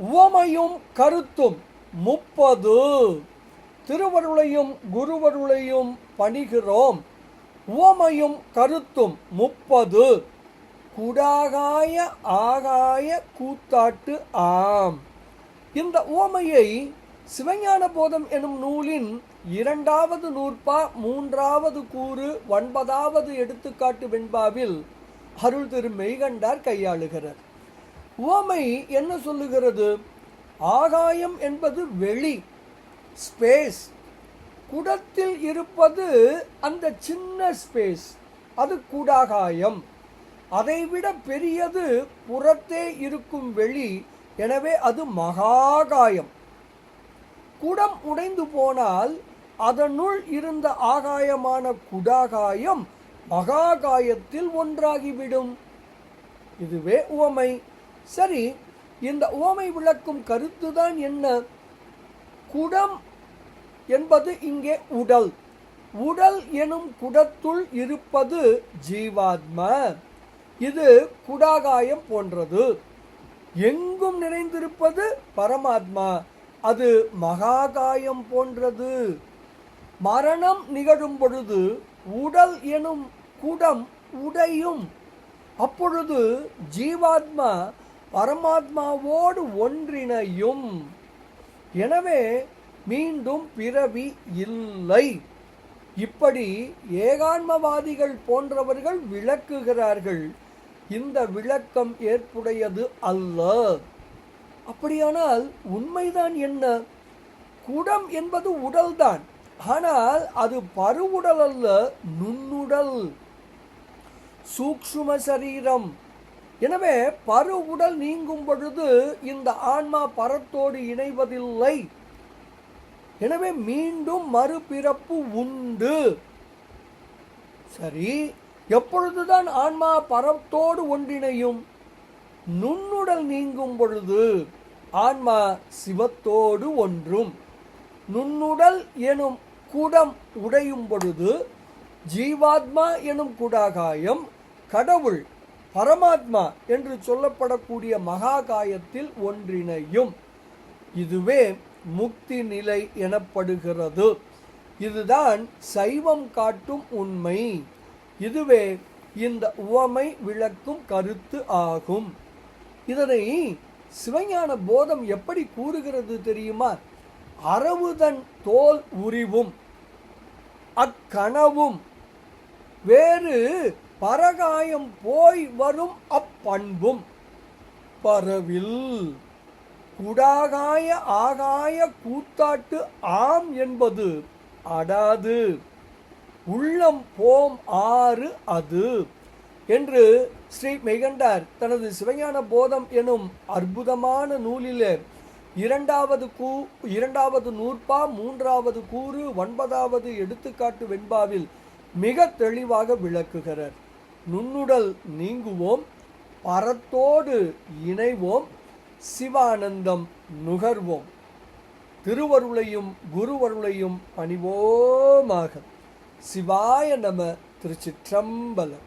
உவமையும் கருத்தும் 30. திருவருளையும் குருவருளையும் பணிகிறோம். உவமையும் கருத்தும் 30. குடாகாய ஆகாய கூத்தாட்டு ஆம். இந்த உவமையை சிவஞான போதம் எனும் நூலின் 2வது நூற்பா 3வது கூறு 9வது எடுத்துக்காட்டு வெண்பாவில் அருள் திரு மெய்கண்டார் கையாளுகிறார். உவமை என்ன சொல்லுகிறது? ஆகாயம் என்பது வெளி, ஸ்பேஸ். குடத்தில் இருப்பது அந்த சின்ன ஸ்பேஸ், அது குடாகாயம். அதைவிட பெரியது புறத்தே இருக்கும் வெளி, எனவே அது மகாகாயம். குடம் உடைந்து போனால் அதனுள் இருந்த ஆகாயமான குடாகாயம் மகாகாயத்தில் ஒன்றாகிவிடும். இதுவே உவமை. சரி, இந்த உவமை விளக்கும் கருத்துதான் என்ன? குடம் என்பது இங்கே உடல். உடல் எனும் குடத்துள் இருப்பது ஜீவாத்மா. இது குடாகாயம் போன்றது. எங்கும் நிறைந்திருப்பது பரமாத்மா. அது மகாகாயம் போன்றது. மரணம் நிகழும் பொழுது உடல் எனும் குடம் உடையும். அப்பொழுது ஜீவாத்மா பரமாத்மாவோடு ஒன்றிணையும். எனவே மீண்டும் பிறவி இல்லை. இப்படி ஏகான்மவாதிகள் போன்றவர்கள் விளக்குகிறார்கள். இந்த விளக்கம் ஏற்புடையது அல்ல. அப்படியானால் உண்மைதான் என்ன? குடம் என்பது உடல்தான். ஆனால் அது பருவுடல் அல்ல, நுண்ணுடல், சூக்ஷ்ம சரீரம். எனவே பரு உடல் நீங்கும் பொழுது இந்த ஆன்மா பரத்தோடு இணைவதில்லை. எனவே மீண்டும் மறுபிறப்பு உண்டு. சரி, எப்பொழுதுதான் ஆன்மா பரத்தோடு ஒன்றிணையும்? நுண்ணுடல் நீங்கும் பொழுது ஆன்மா சிவத்தோடு ஒன்றும். நுண்ணுடல் எனும் குடம் உடையும் பொழுது ஜீவாத்மா எனும் குடாகாயம் கடவுள் பரமாத்மா என்று சொல்லப்படக்கூடிய மகாகாயத்தில் ஒன்றிணையும். இதுவே முக்தி நிலை எனப்படுகிறது. இதுதான் சைவம் காட்டும் உண்மை. இதுவே இந்த உவமை விளக்கும் கருத்து ஆகும். இதனை சிவஞான போதம் எப்படி கூறுகிறது தெரியுமா? அரவுதன் தோல் உரிவும் அக்கனவும் வேறு பரகாயம் போய் வரும் அப்பண்பும் பரவில் குடாகாய ஆகாய கூத்தாட்டு ஆம் என்பது அடாது உள்ளம் போம் ஆறு அது என்று ஸ்ரீ மெய்கண்டார் தனது சிவஞான போதம் எனும் அற்புதமான நூலிலே 2வது நூற்பா 3வது கூறு 9வது எடுத்துக்காட்டு வெண்பாவில் மிக தெளிவாக விளக்குகிறார். நுண்ணுடல் நீங்குவோம், பரத்தோடு இணைவோம், சிவானந்தம் நுகர்வோம். திருவருளையும் குருவருளையும் பணிவோமாக. சிவாய நம. திருச்சிற்றம்பலம்.